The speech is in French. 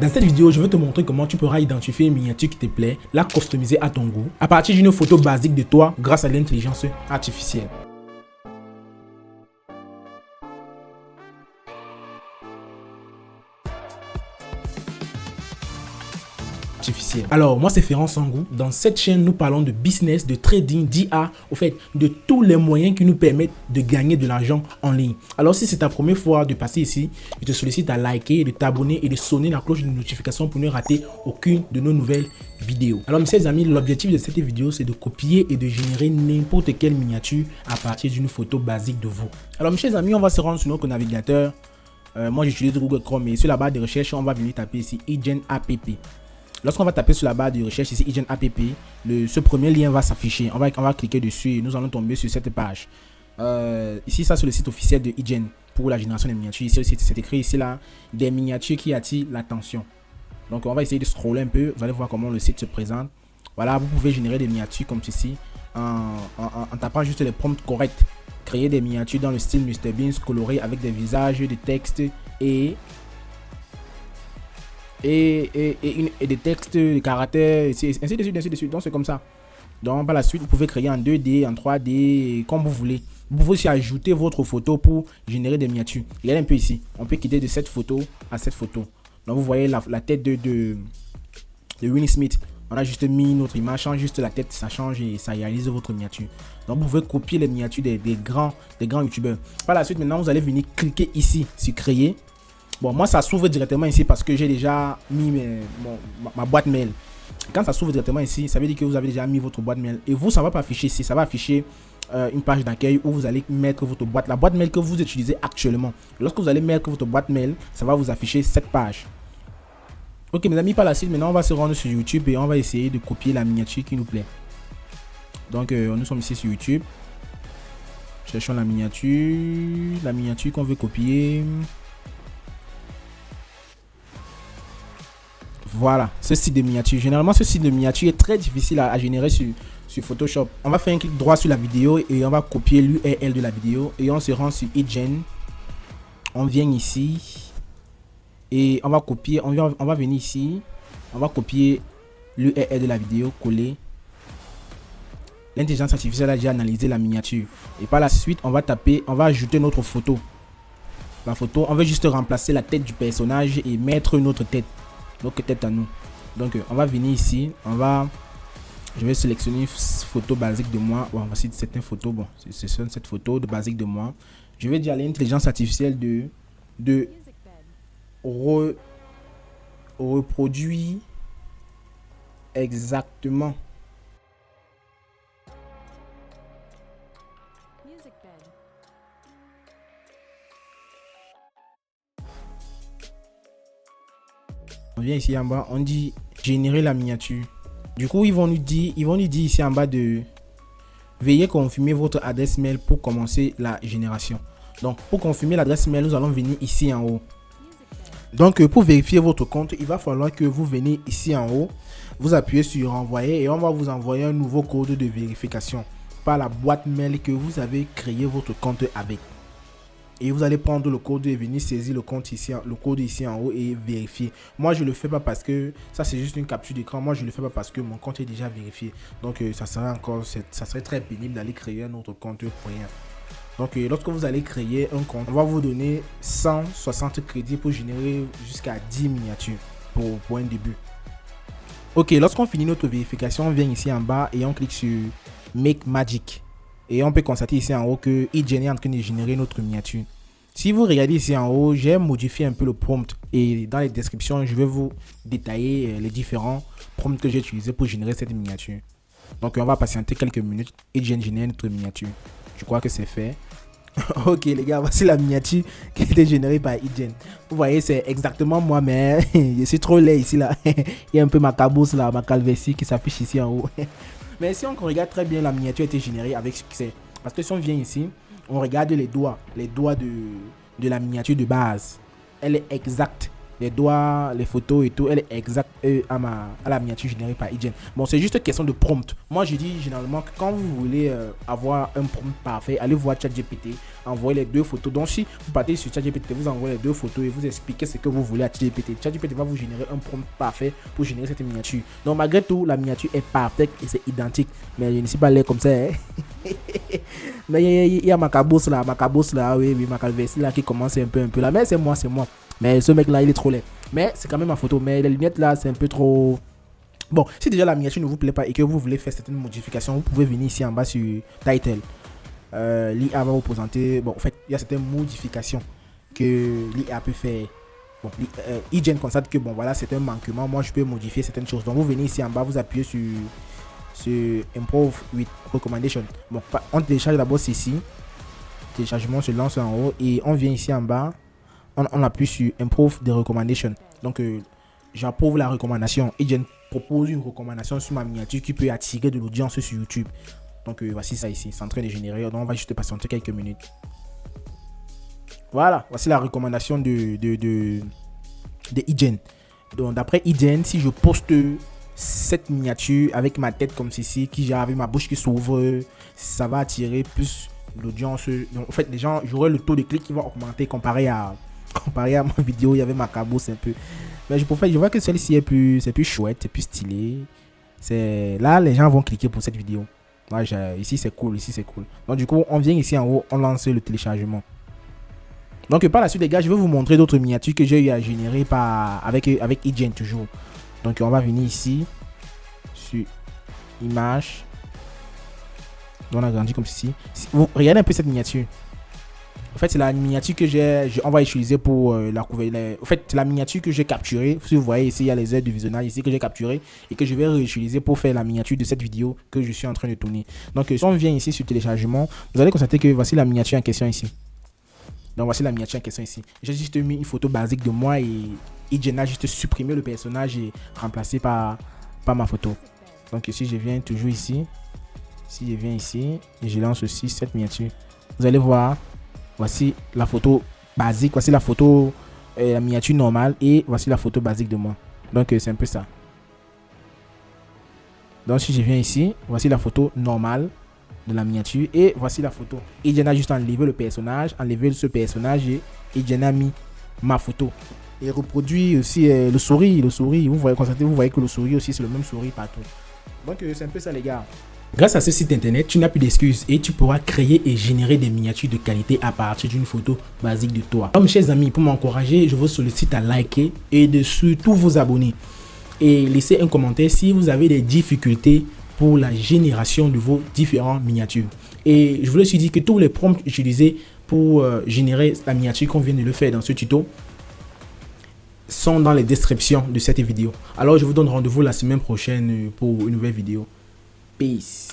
Dans cette vidéo, je vais te montrer comment tu pourras identifier une miniature qui te plaît, la customiser à ton goût, à partir d'une photo basique de toi grâce à l'intelligence artificielle. Alors, moi c'est Ferrand Sangou. Dans cette chaîne, nous parlons de business, de trading, d'IA, au fait, de tous les moyens qui nous permettent de gagner de l'argent en ligne. Alors, si c'est ta première fois de passer ici, je te sollicite à liker, de t'abonner et de sonner la cloche de notification pour ne rater aucune de nos nouvelles vidéos. Alors, mes chers amis, l'objectif de cette vidéo, c'est de copier et de générer n'importe quelle miniature à partir d'une photo basique de vous. Alors, mes chers amis, on va se rendre sur notre navigateur. Moi, j'utilise Google Chrome et sur la barre de recherche, on va venir taper ici IGEN App. Lorsqu'on va taper sur la barre de recherche ici IGEN App, ce premier lien va s'afficher. On va cliquer dessus et nous allons tomber sur cette page. Ici, ça c'est le site officiel de IGEN pour la génération des miniatures. Ici, c'est écrit ici là, des miniatures qui attirent l'attention. Donc on va essayer de scroller un peu. Vous allez voir comment le site se présente. Voilà, vous pouvez générer des miniatures comme ceci en tapant juste les prompts corrects. Créer des miniatures dans le style MrBeast coloré avec des visages, des textes et des textes, des caractères, ainsi de suite. Donc c'est comme ça. Donc par la suite, vous pouvez créer en 2D, en 3D, comme vous voulez. Vous pouvez aussi ajouter votre photo pour générer des miniatures. Regardez un peu ici. On peut quitter de cette photo à cette photo. Donc vous voyez la tête de Will Smith. On a juste mis notre image, change juste la tête, ça change et ça réalise votre miniature. Donc vous pouvez copier les miniatures des grands youtubeurs. Par la suite, maintenant vous allez venir cliquer ici sur créer. Bon, moi ça s'ouvre directement ici parce que j'ai déjà mis ma boîte mail. Quand ça s'ouvre directement ici, ça veut dire que vous avez déjà mis votre boîte mail. Et vous, ça ne va pas afficher ici, ça va afficher une page d'accueil où vous allez mettre votre boîte, la boîte mail que vous utilisez actuellement. Lorsque vous allez mettre votre boîte mail, ça va vous afficher cette page. Ok mes amis, par la suite, maintenant on va se rendre sur YouTube et on va essayer de copier la miniature qui nous plaît. Donc nous sommes ici sur YouTube. Cherchons la miniature qu'on veut copier. Voilà, ce site de miniature. Généralement, ce site de miniature est très difficile à générer sur Photoshop. On va faire un clic droit sur la vidéo et on va copier l'URL de la vidéo. Et on se rend sur IGEN. On vient ici. Et on va copier, on va venir ici. On va copier l'URL de la vidéo, coller. L'intelligence artificielle a déjà analysé la miniature. Et par la suite, on va ajouter notre photo. La photo, on veut juste remplacer la tête du personnage et mettre notre tête. Donc tête à nous. Donc on va venir ici, je vais sélectionner une photo basique de moi. Bon, voici certaines photos. Bon, c'est cette photo de basique de moi. Je vais dire à l'intelligence artificielle de reproduire exactement on vient ici en bas, on dit générer la miniature. Du coup, ils vont nous dire ici en bas de veuillez confirmer votre adresse mail pour commencer la génération. Donc, pour confirmer l'adresse mail, nous allons venir ici en haut. Donc, pour vérifier votre compte, il va falloir que vous venez ici en haut, vous appuyez sur envoyer et on va vous envoyer un nouveau code de vérification par la boîte mail que vous avez créé votre compte avec. Et vous allez prendre le code et venir saisir le code ici en haut et vérifier. Moi, je ne le fais pas parce que ça, c'est juste une capture d'écran. Moi, je ne le fais pas parce que mon compte est déjà vérifié. Donc, ça serait très pénible d'aller créer un autre compte pour rien. Donc, lorsque vous allez créer un compte, on va vous donner 160 crédits pour générer jusqu'à 10 miniatures pour un début. Ok, lorsqu'on finit notre vérification, on vient ici en bas et on clique sur Make Magic. Et on peut constater ici en haut que IGEN est en train de générer notre miniature. Si vous regardez ici en haut, j'ai modifié un peu le prompt. Et dans les descriptions, je vais vous détailler les différents prompts que j'ai utilisés pour générer cette miniature. Donc on va patienter quelques minutes. IGEN génère notre miniature. Je crois que c'est fait. Ok les gars, voici la miniature qui a été générée par IGEN. Vous voyez, c'est exactement moi, mais je suis trop laid ici là. Il y a un peu ma cabosse là, ma calvétie qui s'affiche ici en haut. Mais si on regarde très bien, la miniature a été générée avec succès. Parce que si on vient ici, on regarde les doigts de la miniature de base. Elle est exacte. les doigts, les photos et tout, elle est exacte à la miniature générée par Ijen. Bon, c'est juste question de prompt. Moi, je dis généralement que quand vous voulez avoir un prompt parfait, allez voir ChatGPT, envoyez les 2 photos. Donc, si vous partez sur ChatGPT, vous envoyez les 2 photos et vous expliquez ce que vous voulez à ChatGPT. ChatGPT va vous générer un prompt parfait pour générer cette miniature. Donc, malgré tout, la miniature est parfaite et c'est identique. Mais je ne suis pas l'air comme ça. Hein? Mais il y a ma cabosse là, oui, ma calvessie là qui commence un peu là. Mais c'est moi. Mais ce mec là, il est trop laid. Mais c'est quand même ma photo. Mais les lunettes là, c'est un peu trop. Bon, si déjà la miniature ne vous plaît pas et que vous voulez faire certaines modifications, vous pouvez venir ici en bas sur Title. L'IA va vous présenter. Bon, en fait, il y a certaines modifications que l'IA peut faire. Bon, Ijen constate que bon, voilà, c'est un manquement. Moi, je peux modifier certaines choses. Donc, vous venez ici en bas, vous appuyez sur Improve with Recommendation. Bon, on télécharge d'abord ceci. Téléchargement se lance en haut et on vient ici en bas. On appuie sur Improve the Recommendation. Donc, j'approuve la recommandation. Ijen propose une recommandation sur ma miniature qui peut attirer de l'audience sur YouTube. Donc, voici ça ici. C'est en train de générer. Donc, on va juste patienter quelques minutes. Voilà. Voici la recommandation de Ijen. Donc, d'après Ijen, si je poste cette miniature avec ma tête comme ceci, qui j'ai avec ma bouche qui s'ouvre, ça va attirer plus l'audience. Donc, en fait, les gens, j'aurai le taux de clic qui va augmenter comparé à ma vidéo. Il y avait ma cabosse un peu. Mais je vois que celle-ci c'est plus chouette, c'est plus stylé. Là, les gens vont cliquer pour cette vidéo. Là, ici, c'est cool. Donc, du coup, on vient ici en haut, on lance le téléchargement. Donc, par la suite, les gars, je vais vous montrer d'autres miniatures que j'ai eu à générer avec Ijen toujours. Donc, on va venir ici sur Image. On a grandi comme ceci. Regardez un peu cette miniature. En fait, c'est la miniature que on va utiliser pour la couverture. En fait, c'est la miniature que j'ai capturée. Si vous voyez ici, il y a les aides de visionnage ici que j'ai capturé et que je vais réutiliser pour faire la miniature de cette vidéo que je suis en train de tourner. Donc, si on vient ici sur téléchargement, vous allez constater que voici la miniature en question ici. Donc, voici la miniature en question ici. J'ai juste mis une photo basique de moi et Ijen a juste supprimé le personnage et remplacé par ma photo. Donc, si je viens toujours ici, et je lance aussi cette miniature, vous allez voir. Voici la photo basique, voici la photo, la miniature normale et voici la photo basique de moi. Donc, c'est un peu ça. Donc, si je viens ici, voici la photo normale de la miniature et voici la photo. Ijen a juste enlevé le personnage, et Ijen a mis ma photo. Et reproduit aussi le souris. Vous voyez que le souris aussi, c'est le même souris partout. Donc, c'est un peu ça, les gars. Grâce à ce site internet, tu n'as plus d'excuses et tu pourras créer et générer des miniatures de qualité à partir d'une photo basique de toi. Alors, mes chers amis, pour m'encourager, je vous sollicite à liker et de surtout vous abonner. Et laisser un commentaire si vous avez des difficultés pour la génération de vos différentes miniatures. Et je vous ai dit que tous les prompts utilisés pour générer la miniature qu'on vient de le faire dans ce tuto sont dans les descriptions de cette vidéo. Alors, je vous donne rendez-vous la semaine prochaine pour une nouvelle vidéo. Peace.